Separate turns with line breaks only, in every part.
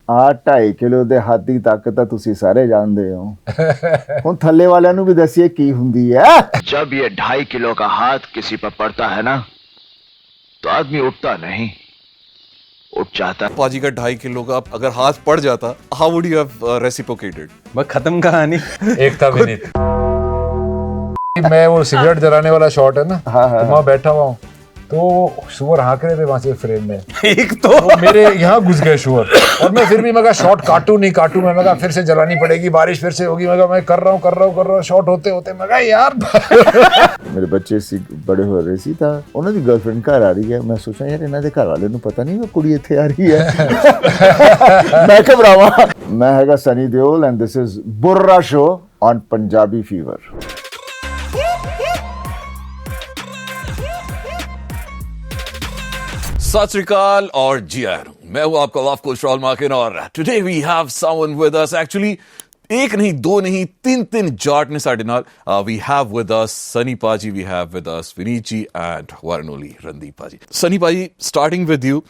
ਆ 2.5 ਕਿਲੋ ਦੇ ਹੱਥ ਦੀ ਤਾਕਤ ਤਾਂ ਤੁਸੀਂ ਸਾਰੇ ਜਾਣਦੇ ਹੋ। ਹੁਣ ਥੱਲੇ ਵਾਲਿਆਂ ਨੂੰ ਵੀ ਦੱਸੀਏ ਕੀ ਹੁੰਦੀ ਹੈ।
जब ये 2.5 किलो का हाथ किसी पर पड़ता है ना तो आदमी उठता नहीं, उठ जाता।
पाजी का 2.5 किलो का अगर हाथ पड़ जाता, how would you have reciprocated?
बस खत्म कहानी।
एकता विनीत। मैं वो सिगरेट जलाने वाला शॉट है ना,
हाँ, हाँ,
तो वहाँ बैठा हुआ हूँ, तो शुअर हाँक रहे थे वहां से फ्रेम में।
एक तो
मेरे यहाँ घुस गए शुअर, और मैं फिर भी मैं शॉट काटू नहीं काटू, मैं कहा फिर से जलानी पड़ेगी, बारिश फिर से होगी, मैं कर रहा हूँ शॉट होते होते मैं कहा यार।
ਮੇਰੇ ਬੱਚੇ ਸੀ ਬੜੇ ਹੋ ਰਹੇ ਸੀ ਤਾਂ ਉਹਨਾਂ ਦੀ ਗਰਲਫ੍ਰੈਂਡ ਘਰ ਆ ਰਹੀ ਹੈ। ਮੈਂ ਸੋਚਿਆ ਯਾਰ ਇਹਨਾਂ ਦੇ ਘਰ ਵਾਲੇ ਨੂੰ ਪਤਾ ਨਹੀਂ ਉਹ ਕੁੜੀ ਇੱਥੇ ਆ ਰਹੀ ਹੈ। ਮੈਂ ਘਬਰਾਵਾਂ। ਮੈਂ ਹੈਗਾ Sunny Deol and this is ਬੁਰਰਾ ਸ਼ੋ ਔਨ ਪੰਜਾਬੀ ਫੀਵਰ।
सत श्री अकाल और जी आया हूं, मैं हूं आपका लाइफ कोच राहुल मार्किन और today we have someone with us. Actually एक नहीं दो नहीं तीन जाट ने साडे नाल। We have with us Sunny पाजी, we have with us Vineet ji and one and only Randeep पाजी। सनी पाजी, स्टार्टिंग विद यू,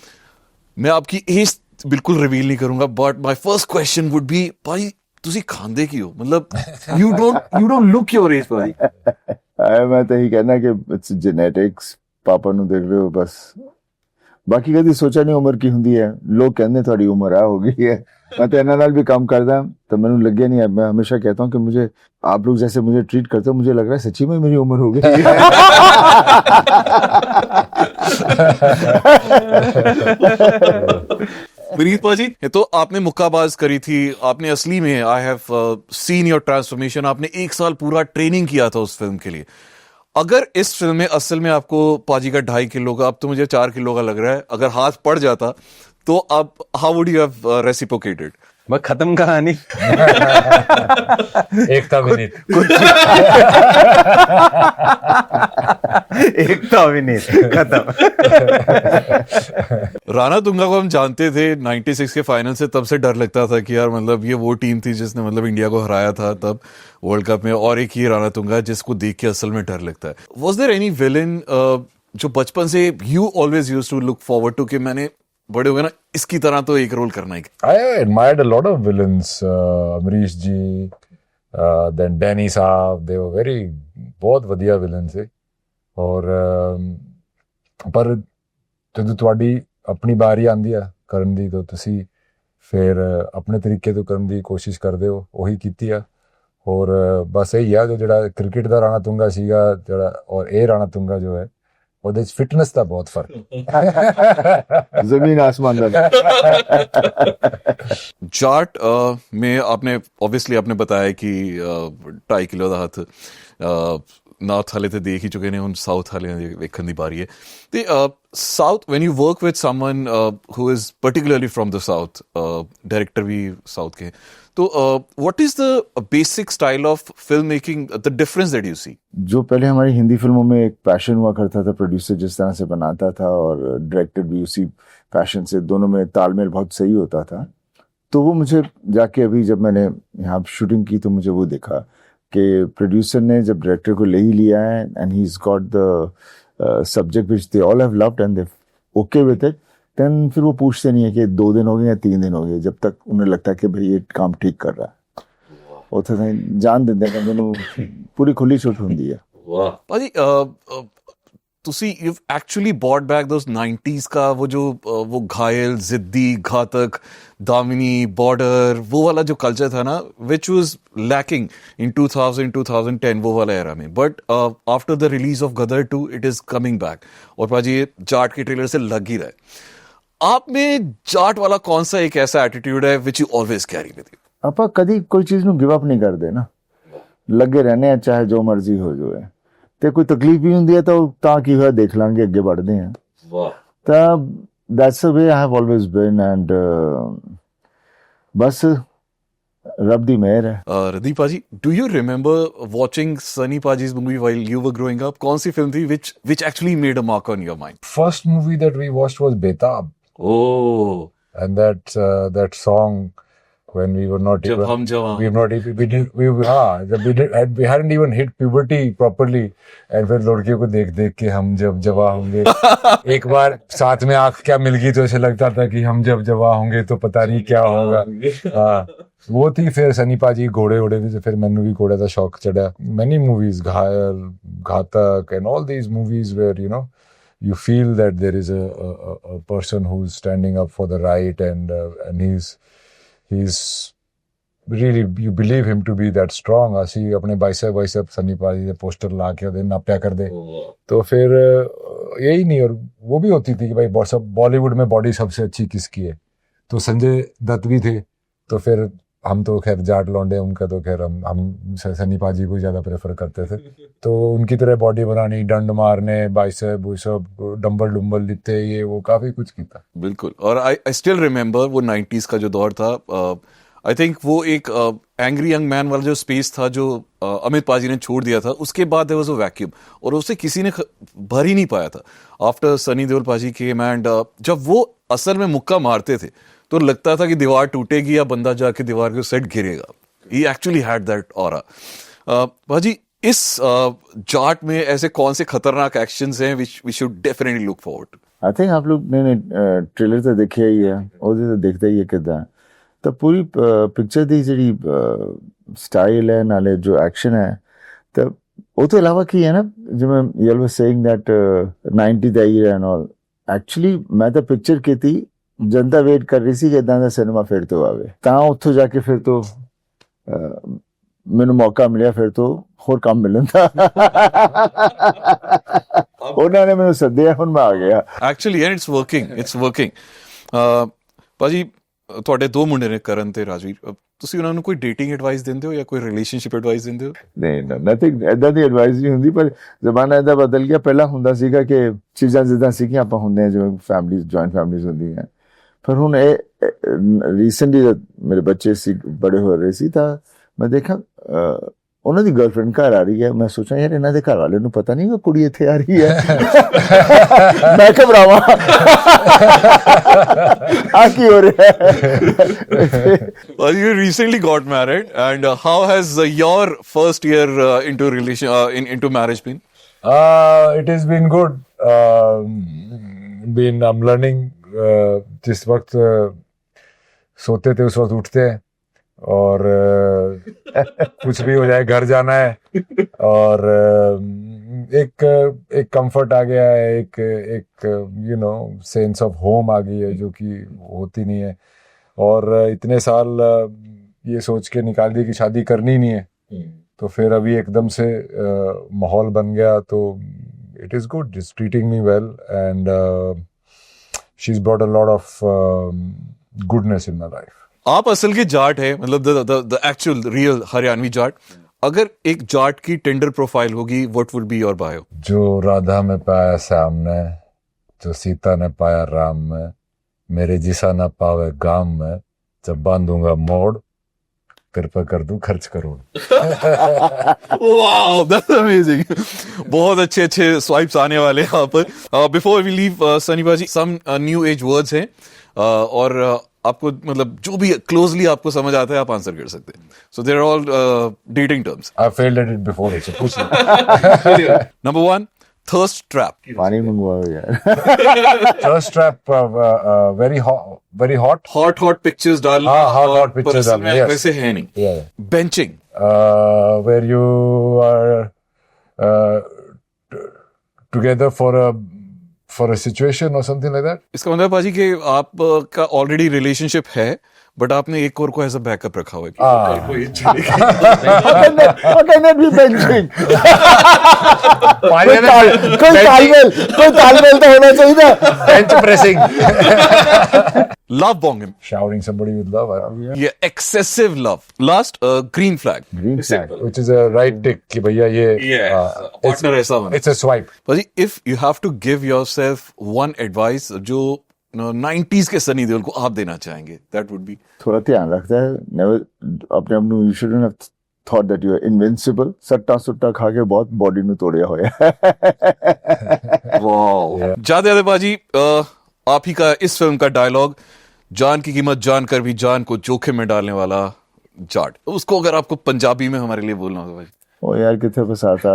मैं आपकी एज बिल्कुल रिवील नहीं करूंगा, but my first question would be पाजी ਤੁਸੀਂ ਖਾਂਦੇ ਕੀ ਹੋ? मतलब you don't look your age पाजी।
ਮੈਂ ਤਾਂ ਇਹੀ ਕਹਿਣਾ ਕਿ ਇਟਸ ਜੈਨੇਟਿਕਸ, ਪਾਪਾ ਨੂੰ ਦੇਖ ਰਹੇ ਹੋ ਬਸ। ਬਾਕੀ ਕਦੀ ਸੋਚਿਆ ਨਹੀਂ ਉਮਰ ਕੀ ਹੁੰਦੀ ਹੈ। ਲੋਕ ਕਹਿੰਦੇ ਤੁਹਾਡੀ ਉਮਰ ਆ ਹੋ गई है। मैं तो ਇਹਨਾਂ ਨਾਲ भी काम करता तो मैंने लगे नहीं है। मैं हमेशा कहता हूँ कि मुझे आप लोग जैसे मुझे ट्रीट करते हो, मुझे लग रहा है सच्ची में मेरी उम्र हो गई है।
विनीत पाजी, तो आपने मुक्काबाज करी थी, आपने असली में I have seen your transformation. आपने 1 साल पूरा ट्रेनिंग किया था उस फिल्म के लिए। अगर इस फिल्म में असल में आपको पाजी का 2.5 किलो का, अब तो मुझे 4 किलो का लग रहा है, अगर हाथ पड़ जाता तो अब how would you have reciprocated?
बस खत्म कहानी।
एकता विनीत।
एकता विनीत खत्म।
राणा तुंगा को हम जानते थे 96 के फाइनल से, तब से डर लगता था कि यार मतलब ये वो टीम थी जिसने मतलब इंडिया को हराया था तब वर्ल्ड कप में, और एक ही राणा तुंगा जिसको देख के असल में डर लगता है। वॉज देयर एनी विलन जो बचपन से you always used to look forward to कि मैंने बड़े हो गए ना इसकी तरह तो एक रोल करना है?
I admired a lot of villains, Amrish ji, then Danny साहब, they were very बहुत ਵਧੀਆ ਵਿਲਨ ਸੀ। ਔਰ ਪਰ ਜਦੋਂ ਤੁਹਾਡੀ ਆਪਣੀ ਵਾਰੀ ਆਉਂਦੀ ਆ ਕਰਨ ਦੀ ਤਾਂ ਤੁਸੀਂ ਫਿਰ ਆਪਣੇ ਤਰੀਕੇ ਤੋਂ ਕਰਨ ਦੀ ਕੋਸ਼ਿਸ਼ ਕਰਦੇ ਹੋ, ਉਹੀ ਕੀਤੀ ਆ। ਔਰ ਬਸ ਇਹ ਆ ਜੋ ਜਿਹੜਾ ਕ੍ਰਿਕਟ ਦਾ ਰਾਣਾ ਤੁੰਗਾ ਸੀਗਾ ਜਿਹੜਾ, ਔਰ ਇਹ ਰਾਣਾ ਤੁੰਗਾ ਜੋ ਹੈ ਉਹਦੇ ਚ ਫਿਟਨੈਸ ਦਾ ਬਹੁਤ फर्क।
जमीन आसमान का।
जाट में आपने ऑब्वियसली आपने बताया कि 2.5 किलो ਦਾ ਹੱਥ नॉर्थ वाले तो देख ही चुके ने, ਹੁਣ साउथ वाले ਵੇਖਣ ਦੀ ਬਾਰੀ ਹੈ। ਤੇ south when you work with someone who is particularly from the south, director भी साउथ के, तो what is the basic style of filmmaking, the difference that you see?
जो पहले हमारी हिंदी फिल्मों में एक पैशन हुआ करता था, प्रोड्यूसर जिस तरह से बनाता था और डायरेक्टर भी उसी पैशन से, दोनों में तालमेल बहुत सही होता था। तो वो मुझे जाके अभी जब मैंने यहाँ शूटिंग की तो मुझे वो देखा कि प्रोड्यूसर ने जब डायरेक्टर को ले ही लिया है and he is got the subject which they all have loved and they okay with it, then फिर वो पूछते नहीं है कि 2 दिन हो गए या 3 दिन हो गए, जब तक उन्हें लगता है कि भाई ये काम ठीक कर रहा है ਉੱਥੇ ਤਾਂ ਜਾਣ ਦਿੰਦੇ ਨੇ, ਮੈਨੂੰ ਪੂਰੀ ਖੁੱਲੀ ਛੁੱਟ ਹੁੰਦੀ ਹੈ।
ਵਾਹ ਭਾਜੀ, ਤੁਸੀਂ you actually bought back those 90s का वो जो वो घायल, जिद्दी, घातक, दामिनी, बॉर्डर, वो वाला जो कल्चर था ना, विच वाज लैकिंग इन 2000-2010 वो वाला एरा में, but after the release of Gadar 2 it is coming back. और भाजी ये जाट के ट्रेलर से लग ही रहा है। आप में जाट वाला कौन सा एक ऐसा एटीट्यूड है which you always carry with you?
ਆਪਾਂ ਕਦੀ ਕੋਈ ਚੀਜ਼ ਨੂੰ ਗਿਵ ਅਪ ਨਹੀਂ ਕਰਦੇ ਨਾ, ਲੱਗੇ ਰਹਿੰਦੇ ਆ ਚਾਹੇ ਜੋ ਮਰਜ਼ੀ ਹੋ ਜਾਵੇ। ਤੇ ਕੋਈ ਤਕਲੀਫ ਵੀ ਹੁੰਦੀ ਹੈ ਤਾਂ ਕੀ ਹੋਇਆ ਦੇਖ ਲਾਂਗੇ, ਅੱਗੇ बढ़ਦੇ ਆ। ਵਾਹ, ਤਾਂ that's the way I have always been and ਬਸ ਰੱਬ ਦੀ ਮਿਹਰ ਹੈ।
Randeep Paji, do you remember watching Sunny Paji's movie while you were growing up? कौन सी film थी which actually made a mark on your mind?
First movie that we watched was Betab.
Oh,
and that song when we were not
जब
even,
हम जवान
we have not even, we didn't, जब we hadn't even hit puberty properly, and फिर लड़कियों को देख देख के हम जब जवा होंगे एक बार साथ में आंख क्या मिल गई तो ऐसे लगता था कि हम जब जवा होंगे तो पता नहीं क्या होगा। हाँ, वो थी। फिर सनी पाजी घोड़े उड़े भी, फिर मैंने भी घोड़े का शौक चढ़ा। many movies, घायल, घातक, and all these movies where you feel that there is a person who's standing up for the right, and he's really, you believe him to be that strong। ਅਸੀਂ अपने बाइसेप सनी पाजी से poster ला के दे नाप्या कर दे, तो फिर यही नहीं। और वो भी होती थी कि भाई सब बॉलीवुड में बॉडी सबसे अच्छी किसकी है, तो संजय दत्त भी थे। तो फिर हम तो खैर जाट लौंडे, उनका तो खैर हम सनी पाजी को ज़्यादा प्रेफर करते थे। तो उनकी तरह बॉडी बनानी, डंड मारने, बाइसेप वो सब, डंबल डुम्बल लिखते, ये वो काफ़ी कुछ किया।
बिल्कुल। और आई स्टिल रिमेम्बर वो 90s का जो दौर था। आई थिंक वो एक एंग्री यंग मैन वाला जो स्पेस था जो अमित पाजी ने छोड़ दिया था, उसके बाद देयर वाज अ वैक्यूम, और उसे किसी ने भर ही नहीं पाया था। आफ्टर सनी देओल पाजी केम, एंड जब वो असल में मुक्का मारते थे तो लगता था कि दीवार टूटेगी या बंदा जाके दीवार के सेट गिरेगा। ही एक्चुअली हैड दैट ऑरा। पाजी, इस जाट में ऐसे कौन से खतरनाक एक्शंस हैं which we should definitely look forward to?
I think आप लोग ने ट्रेलर तो देखिया ही है, ਉਹਦੇ ਤਾਂ ਦੇਖਦਾ ਹੀ ਹੈ ਕਿਦਾਂ। ਤਾਂ ਪੂਰੀ ਪਿਕਚਰ ਦੀ ਜਿਹੜੀ ਸਟਾਈਲ ਹੈ, ਨਾਲੇ ਜੋ ਐਕਸ਼ਨ ਹੈ, ਤਾਂ ਉਹ ਤੋਂ ਇਲਾਵਾ ਕੀ ਹੈ ਨਾ, ਜਿਵੇਂ you are saying that 90 the year and all, actually ਮੈਂ ਤਾਂ ਪਿਕਚਰ ਕੀਤੀ, ਜਨਤਾ ਵੇਟ ਕਰ ਰਹੀ ਸੀ ਕਿ ਇਦਾਂ ਦਾ ਸਿਨੇਮਾ ਫਿਰ ਤੋਂ ਆਵੇ। ਤਾਂ ਉੱਥੋਂ ਜਾ ਕੇ ਫਿਰ ਤੋਂ ਮੈਨੂੰ ਮੌਕਾ ਮਿਲਿਆ ਫਿਰ ਤੋਂ ਹੋਰ ਕੰਮ ਮਿਲਣ ਦਾ। ਉਹਨਾਂ ਨੇ ਮੈਨੂੰ ਸੱਦਿਆ, ਹੁਣ ਮੈਂ ਆ ਗਿਆ।
Actually and it's working. ਭਾਜੀ, ਤੁਹਾਡੇ ਦੋ ਮੁੰਡੇ ਨੇ, ਕਰਨ ਤੇ ਰਾਜਵੀਰ, ਤੁਸੀਂ ਉਹਨਾਂ ਨੂੰ ਕੋਈ ਡੇਟਿੰਗ ਐਡਵਾਈਸ ਦਿੰਦੇ ਹੋ ਜਾਂ ਕੋਈ ਰਿਲੇਸ਼ਨਸ਼ਿਪ ਐਡਵਾਈਸ ਦਿੰਦੇ ਹੋ?
ਨਹੀਂ, ਨਥਿੰਗ ਏਦਾਂ ਦੀ ਐਡਵਾਈਸ ਨਹੀਂ ਹੁੰਦੀ, ਪਰ ਜ਼ਮਾਨਾ ਏਦਾਂ ਬਦਲ ਗਿਆ। ਪਹਿਲਾਂ ਹੁੰਦਾ ਸੀਗਾ ਕਿ ਚੀਜ਼ਾਂ ਜਿੱਦਾਂ ਸੀਗੀਆਂ ਆਪਾਂ ਹੁੰਦੇ ਹਾਂ, ਜਿਵੇਂ ਫੈਮਲੀਜ਼, ਜੁਆਇੰਟ ਫੈਮਲੀਜ਼ ਹੁੰਦੀਆਂ, ਪਰ ਹੁਣ ਇਹ ਰੀਸੈਂਟਲੀ ਜਦ ਮੇਰੇ ਬੱਚੇ ਸੀ, ਬੜੇ ਹੋ ਰਹੇ ਸੀ, ਤਾਂ ਮੈਂ ਦੇਖਿਆ ਉਹਨਾਂ ਦੀ ਗਰਲਫ੍ਰੈਂਡ ਘਰ ਆ ਰਹੀ ਹੈ। ਮੈਂ ਸੋਚਾਂ ਯਾਰ ਇਹਨਾਂ ਦੇ ਘਰ ਵਾਲੇ ਨੂੰ ਪਤਾ ਨਹੀਂ ਕਿ ਕੁੜੀ ਇੱਥੇ ਆ ਰਹੀ ਹੈ। ਮੈਂ ਘਬਰਾਵਾਂ, ਆ ਕੀ ਹੋ ਰਿਹਾ ਹੈ?
Well, you recently got married, and how has your first year into marriage been?
It has been good. I'm learning. जिस वक्त सोते थे उस वक्त उठते हैं, और कुछ भी हो जाए घर जाना है, और एक कंफर्ट आ गया है, एक सेंस ऑफ होम आ गई है, जो कि होती नहीं है। और इतने साल ये सोच के निकाल दी कि शादी करनी नहीं है, तो फिर अभी एकदम से माहौल बन गया, तो it is good, it's treating me well, and she's brought a lot of goodness in my life.
आप असल के जाट है, मतलब the actual real Haryanvi Jat. अगर एक जाट की टेंडर प्रोफाइल होगी, what would be your bio?
जो राधा में पाया श्याम ने, जो सीता ने पाया राम में, मेरे जिसा न पावे गाम में, जब बांधूंगा मोड़, कृपा कर दूं खर्च करोड़।
Wow, that's amazing. बहुत अच्छे स्वाइप्स आने वाले हैं यहाँ पर। बिफोर वी लीव, सनी बाजी, सम न्यू एज वर्ड्स हैं, और आपको मतलब जो भी क्लोजली आपको समझ आता है आप आंसर कर सकते हैं। So there are all dating terms.
I failed at it before, so पूछ लो।
Number 1, thirst trap.
पानी मंगवाओ यार।
Thirst trap, very hot.
Hot pictures डाल।
hot pictures डाल, yes.
वैसे है नहीं।
Yeah.
Benching,
where you are together for a situation or something like that.
इसका मतलब पाजी कि आप का ऑलरेडी रिलेशनशिप है, बट आपने एक और को एज अ बैकअप रखा हुआ है।
How can that be benching? कोई तालमेल तो होना चाहिए ना।
Bench pressing.
Love Bong,
Showering somebody with love.
ये excessive love. Last, green flag,
Green flag.
Which is a right tick कि भैया ये
पार्टनर ऐसा होना।
it's a swipe.
पाजी, if you have to give yourself one advice जो 90s के सनी देओल को आप देना चाहेंगे, दैट वुड बी?
थोड़ा ध्यान रखता है, नेवर अपने आप ਨੂੰ, you shouldn't have thought that you are invincible। सट्टा सुट्टा खा के बहुत बॉडी ਨੂੰ ਤੋੜਿਆ ਹੋਇਆ है।
वाओ, जाते पाजी, आप ही का इस फिल्म का डायलॉग जान की कीमत जानकर भी जान को जोखिम में डालने वाला जाट, उसको अगर आपको पंजाबी में हमारे लिए बोलना होगा भाई।
ओ यार किथे फसाता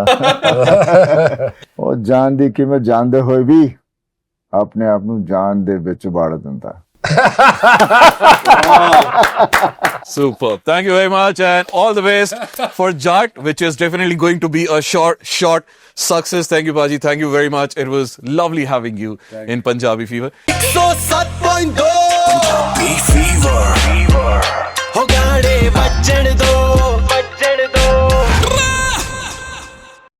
ओ जान दी कीमत जानदे होए भी अपने आप ਨੂੰ ਜਾਨ ਦੇ ਵਿੱਚ ਬਾੜ ਦਿੰਦਾ।
Superb. Thank you very much and all the best for Jat, which is definitely going to be a short success. Thank you, Baji. Thank you very much. It was lovely having you in Punjabi Fever.
So 7.2 Punjabi Fever.